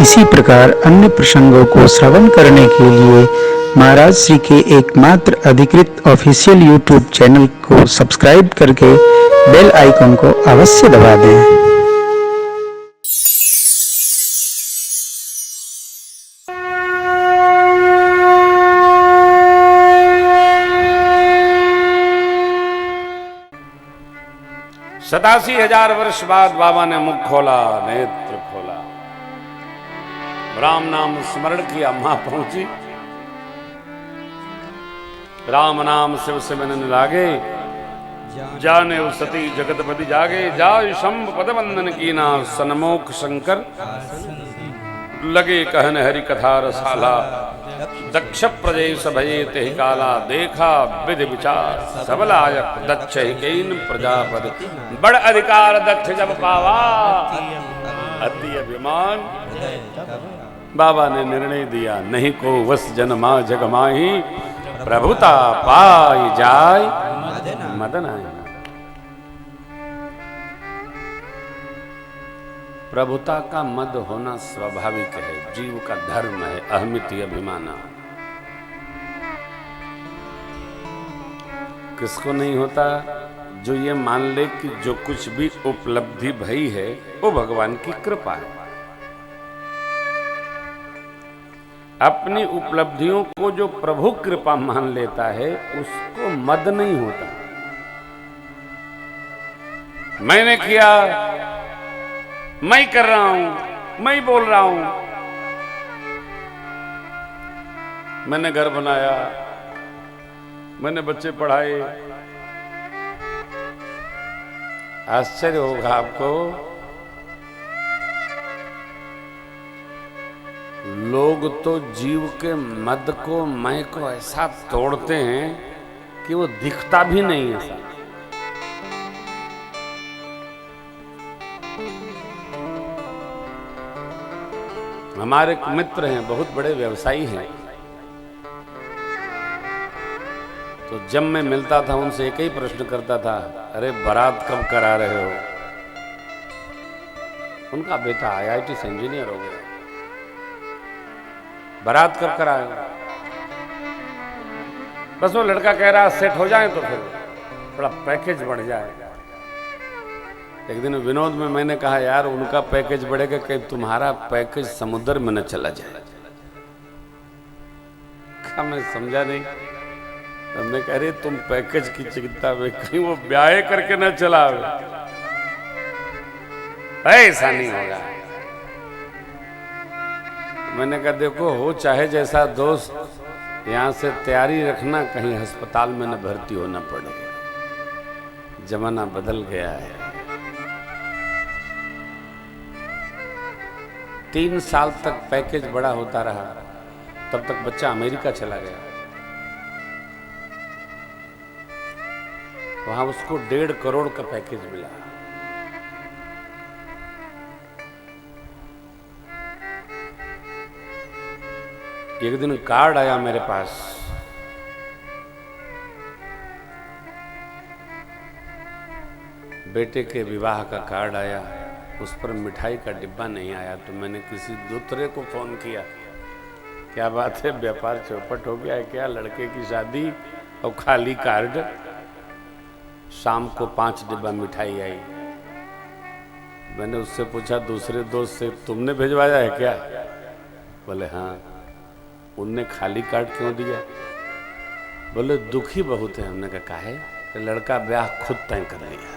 इसी प्रकार अन्य प्रसंगों को श्रवण करने के लिए महाराज श्री के एकमात्र अधिकृत ऑफिशियल यूट्यूब चैनल को सब्सक्राइब करके बेल आइकन को अवश्य दबा दें। सतासी हजार वर्ष बाद बाबा ने मुख खोला, नेत्र खोला, राम नाम स्मरण किया, मां पहुंची। राम नाम शिव से मन लागे, जाने सती जगतपति जागे। जाय शंभ पद वंदन कीना, सनमोख शंकर लगे कहन हरि कथा रसाला। दक्ष प्रजेश भये तेहि काला, देखा विधि विचार सब लायक। दक्ष ही कीन प्रजापति, बड़ अधिकार दक्ष जब पावा, अति अभिमान। बाबा ने निर्णय दिया, नहीं को वस जनमा जग माही, प्रभुता पाई जाय मदन आए। प्रभुता का मद होना स्वाभाविक है, जीव का धर्म है, अहमिति अभिमाना। किसको नहीं होता? जो ये मान ले कि जो कुछ भी उपलब्धि भई है वो भगवान की कृपा है। अपनी उपलब्धियों को जो प्रभु कृपा मान लेता है उसको मद नहीं होता। मैंने किया, मैं कर रहा हूं, मैं बोल रहा हूं, मैंने घर बनाया, मैंने बच्चे पढ़ाए। आश्चर्य होगा आपको, लोग तो जीव के मद को, मैं को ऐसा तोड़ते हैं कि वो दिखता भी नहीं है। हमारे मित्र हैं, बहुत बड़े व्यवसायी हैं, तो जब मैं मिलता था उनसे एक ही प्रश्न करता था, अरे बारात कब करा रहे हो? उनका बेटा IIT से इंजीनियर हो गया, बारात कब कराए? बस वो लड़का कह रहा सेट हो जाए तो फिर थोड़ा पैकेज बढ़ जाए। एक दिन विनोद में मैंने कहा, यार उनका पैकेज बढ़ेगा कि तुम्हारा पैकेज समुद्र में न चला जाए। मैं समझा नहीं। हमने कहा, अरे तुम पैकेज की चिंता में, कहीं वो ब्याह करके न चला, ऐसा नहीं होगा। मैंने कहा, देखो हो चाहे जैसा दोस्त, यहां से तैयारी रखना कहीं अस्पताल में न भर्ती होना पड़े। जमाना बदल गया है। 3 साल तक पैकेज बड़ा होता रहा, तब तक बच्चा अमेरिका चला गया। वहां उसको 1.5 करोड़ का पैकेज मिला। एक दिन कार्ड आया मेरे पास, बेटे के विवाह का कार्ड आया, उस पर मिठाई का डिब्बा नहीं आया। तो मैंने किसी दूसरे को फोन किया, क्या बात है, व्यापार चौपट हो गया है क्या? लड़के की शादी और खाली कार्ड। शाम को 5 डिब्बा मिठाई आई। मैंने उससे पूछा दूसरे दोस्त से, तुमने भिजवाया है क्या? बोले हाँ। उनने खाली कार्ड क्यों दिया? बोले दुखी बहुत है। हमने कहा काहे? कि लड़का ब्याह खुद तय कर लिया।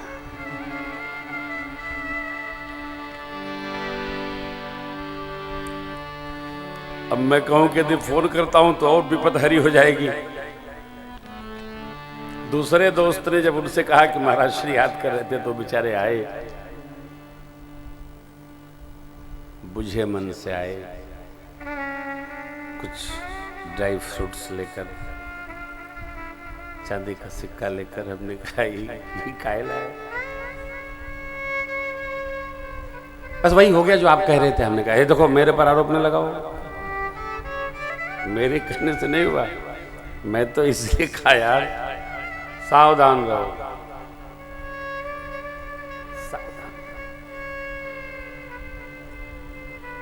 अब मैं कहूं कि यदि फोन करता हूं तो और विपद हरी हो जाएगी। दूसरे दोस्त ने जब उनसे कहा कि महाराज श्री याद कर रहे थे तो बेचारे आए, बुझे मन से आए, कुछ ड्राई फ्रूट्स लेकर, चांदी का सिक्का लेकर। हमने कहा काय लाए? बस वही हो गया जो आप कह रहे थे। हमने कहा ये देखो मेरे पर आरोप न लगाओ, मेरे कहने से नहीं हुआ, मैं तो इसलिए कहा यार सावधान रहो।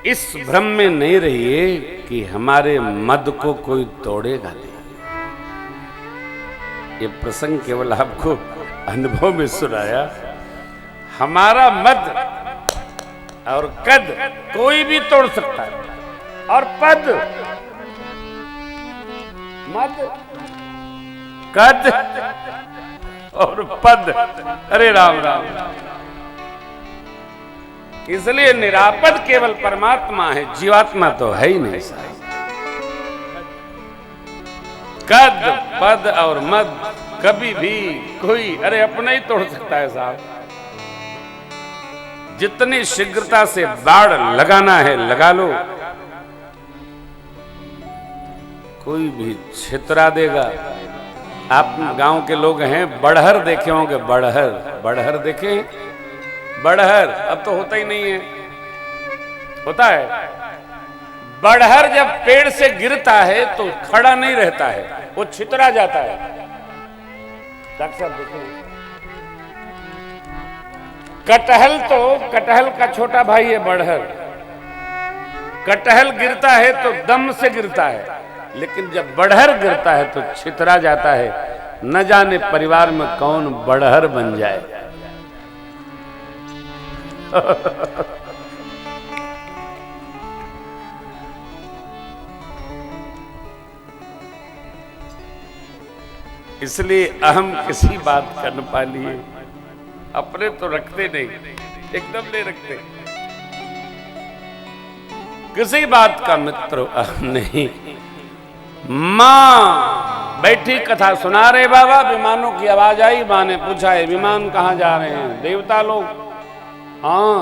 इस भ्रम में नहीं रहिए कि हमारे मद को कोई तोड़ेगा नहीं। ये प्रसंग केवल आपको अनुभव में सुनाया। हमारा मद और कद कोई भी तोड़ सकता है, और पद, मद, कद और पद, अरे राम राम। इसलिए निरापद केवल परमात्मा है, जीवात्मा तो है ही नहीं। कद, पद और मद कभी भी कोई अरे अपना ही तोड़ सकता है साहब। जितनी शीघ्रता से बाढ़ लगाना है लगा लो, कोई भी छितरा देगा। आप गांव के लोग हैं, बड़हर देखे होंगे, बड़हर, बड़हर देखे? बड़हर अब तो होता ही नहीं है, होता है? बड़हर जब पेड़ से गिरता है तो खड़ा नहीं रहता है, वो छितरा जाता है। डॉक्टर साहब देखो, कटहल तो, कटहल का छोटा भाई है बड़हर। कटहल गिरता है तो दम से गिरता है, लेकिन जब बड़हर गिरता है तो छितरा जाता है। न जाने परिवार में कौन बड़हर बन जाए। इसलिए अहम किसी बात का न पालिए। अपने तो रखते नहीं, एकदम नहीं रखते। किसी बात का मित्र अहम नहीं। मां बैठी कथा सुना रहे बाबा, विमानों की आवाज आई। मां ने पूछा है विमान कहां जा रहे हैं? देवता लोग। हाँ,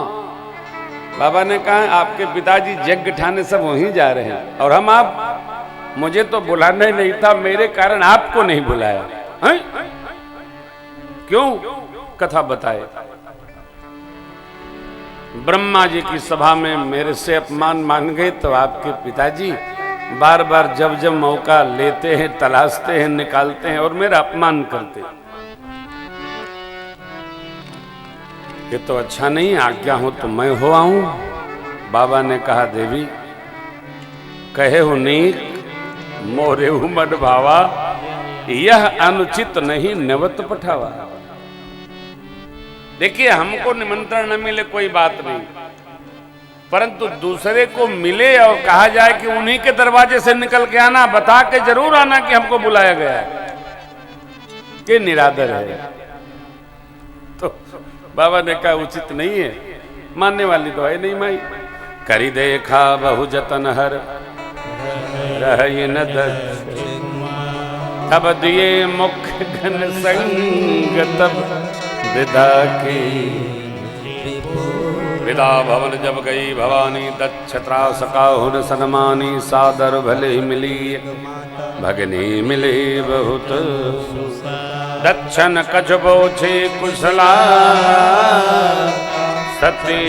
बाबा ने कहा आपके पिताजी यज्ञ ठाने सब वहीं जा रहे हैं, और हम आप, मुझे तो बुलाना ही नहीं था, मेरे कारण आपको नहीं बुलाया है? क्यों? कथा बताए। ब्रह्मा जी की सभा में मेरे से अपमान मान गए तो आपके पिताजी बार बार जब जब मौका लेते हैं, तलाशते हैं, निकालते हैं और मेरा अपमान करते हैं। ये तो अच्छा नहीं, आज्ञा हो तो मैं हो आऊं। बाबा ने कहा देवी कहे हो नीक मोरे मन भावा, यह अनुचित नहीं नवत पठावा। देखिए, हमको निमंत्रण न मिले कोई बात नहीं, परंतु दूसरे को मिले और कहा जाए कि उन्हीं के दरवाजे से निकल के आना, बता के जरूर आना कि हमको बुलाया गया है, ये निरादर है। तो बाबा ने कहा उचित नहीं है, मानने वाली तो है नहीं माई। करी देखा बहु जतन हर रही न तब दिए मुख घन संग, तब विदा की विदा भवन जब गई भवानी, दक्षत्रा सकाहुन सनमानी, सादर भले मिली भगनी मिली बहुत, दक्षन कछ बोछे कुशला सती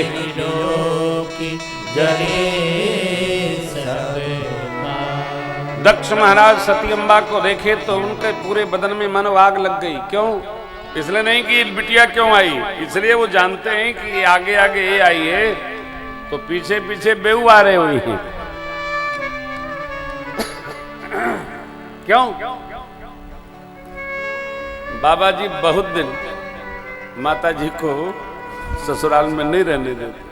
दक्ष महाराज सती अम्बा को देखे तो उनके पूरे बदन में मन आग लग गई। क्यों? इसलिए नहीं कि बिटिया क्यों आई, इसलिए वो जानते हैं कि आगे आगे ये आई है तो पीछे पीछे बेऊ आ रहे हुई हैं। क्यों? बाबा जी बहुत दिन माता जी को ससुराल में नहीं रहने देते,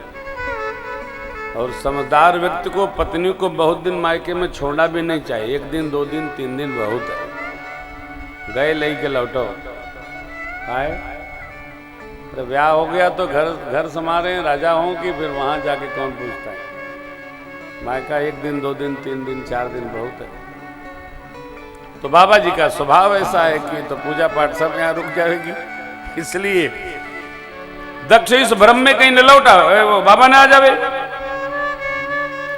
और समझदार व्यक्ति को पत्नी को बहुत दिन मायके में छोड़ना भी नहीं चाहिए। 1 दिन 2 दिन 3 दिन बहुत है, गए ले के लौटो आए। तो ब्याह हो गया तो घर संभाले राजा हों कि फिर वहां जाके कौन पूछता है। मायका 1 दिन 2 दिन 3 दिन 4 दिन बहुत है। तो बाबा जी का स्वभाव ऐसा है कि तो पूजा पाठ सब यहाँ रुक जाएगी। इसलिए दक्ष इस भ्रम में कहीं न लौटा, वो बाबा ने आ जावे।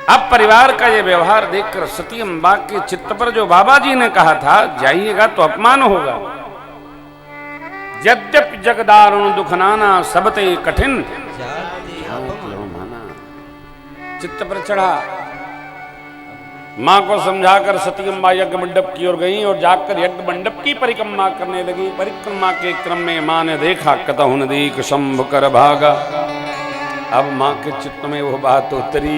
अब परिवार का ये व्यवहार देखकर सती अम्बा के चित्त पर जो बाबा जी ने कहा था जाइएगा तो अपमान होगा, यद्यपि जगदारुण दुखनाना सबते कठिन, चित्त पर चढ़ा। मां को समझाकर सती अम्बा यज्ञ मंडप की ओर गई और जाकर यज्ञ मंडप की परिक्रमा करने लगी। परिक्रमा के क्रम में मां ने देखा कतहु नदीक शंभ कर भागा। अब मां के चित्त में वो बात उतरी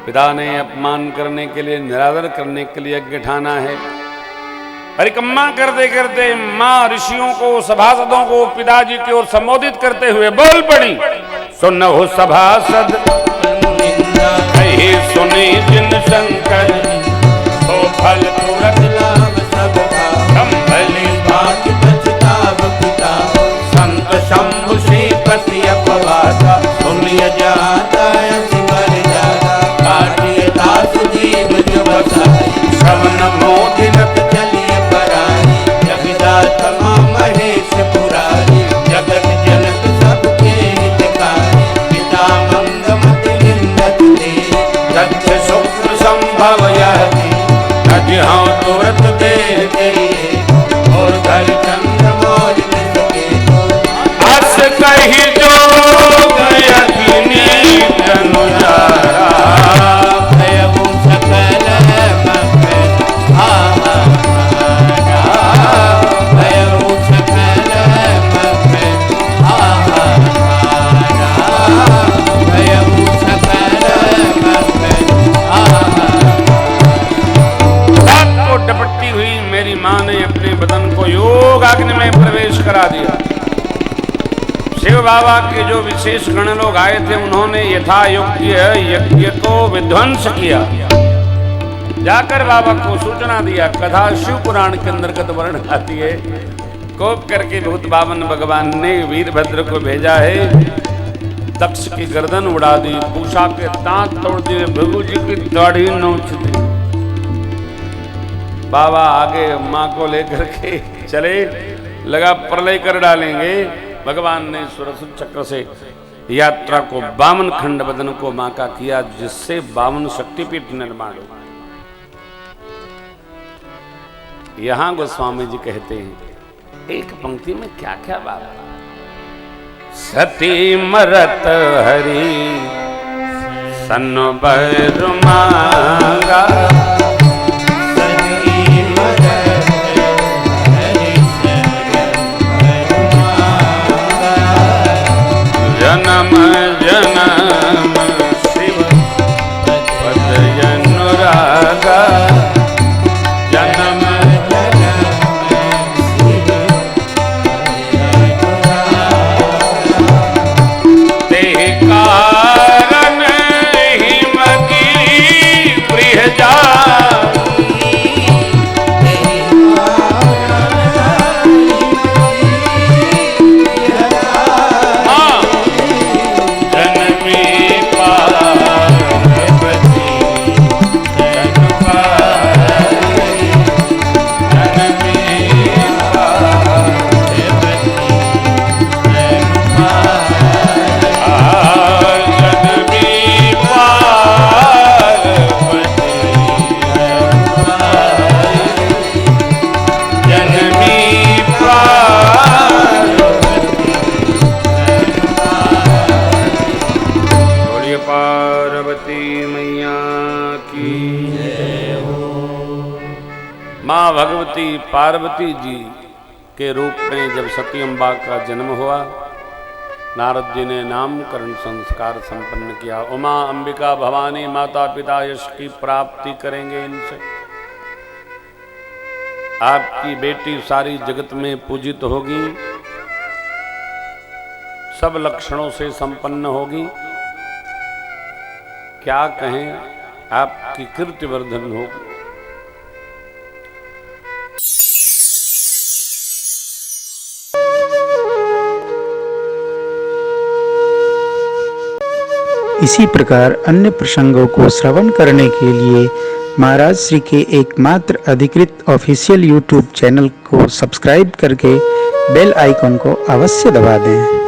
पिता ने अपमान करने के लिए, निरादर करने के लिए यज्ञ ठाना है। परिक्रमा करते करते मां ऋषियों को, सभासदों को पिताजी की ओर संबोधित करते हुए बोल पड़ी, सुनो सभासद कहे सुने जिन शंकर, तो फल तुरंत लाभ सबका, संभले भाग्य पछताव पिता, संत शंभु से पति अपवादा, सुनिय जाता शिवर जाता, काटिय दास जीव जो बसाई, श्रवण मोदिनत चलिए पराई, जगदाता महेश पुरारी, जगत जनक सबके हितकारी, पिता मंगमति लिंदत दे, दक्ष शुक्र संभव यह हाँ तुरंत दे गई, और घर चंद्र मौज सके, अस कही जो यज्ञनी तनुजारा, भयउ सकल मत आहारा, भयउ सकल मत आहारा, भयउ सकल मत आहारा। डपटती हुई मेरी मां ने अपने बदन को योग अग्नि में प्रवेश करा दिया। शिव बाबा के जो विशेष गण लोग आए थे, उन्होंने यथा योग्य यज्ञ को विध्वंस किया। जाकर बाबा को सूचना दिया। कथा शिव पुराण के अंतर्गत वर्ण आती है। कोप करके भूत बावन भगवान ने वीरभद्र को भेजा है। दक्ष की गर्दन उड़ा दी, पूषा के दांत तोड़ दिए, भृगु जी की दाढ़ी नोच दी। बाबा आगे माँ को लेकर के चले, लगा प्रलय कर डालेंगे। भगवान ने सुदर्शन चक्र से यात्रा को 52 खंड बदन को माँ का किया, जिससे 52 शक्तिपीठ निर्माण हुआ। यहां गोस्वामी जी कहते हैं एक पंक्ति में क्या क्या बात। सती मरत हरि सन बर मांगा, जन्म जन्म शिव पद अनुरागा, जन्म जन्म शिव ते कारण हिमगिरी बृहजा, माँ भगवती पार्वती जी के रूप में जब सती अम्बा का जन्म हुआ, नारद जी ने नामकरण संस्कार संपन्न किया। उमा अंबिका भवानी माता पिता यश की प्राप्ति करेंगे इनसे। आपकी बेटी सारी जगत में पूजित होगी, सब लक्षणों से संपन्न होगी। क्या कहें, आपकी कीर्ति वर्धन होगी। इसी प्रकार अन्य प्रसंगों को श्रवण करने के लिए महाराज श्री के एकमात्र अधिकृत ऑफिशियल यूट्यूब चैनल को सब्सक्राइब करके बेल आइकन को अवश्य दबा दें।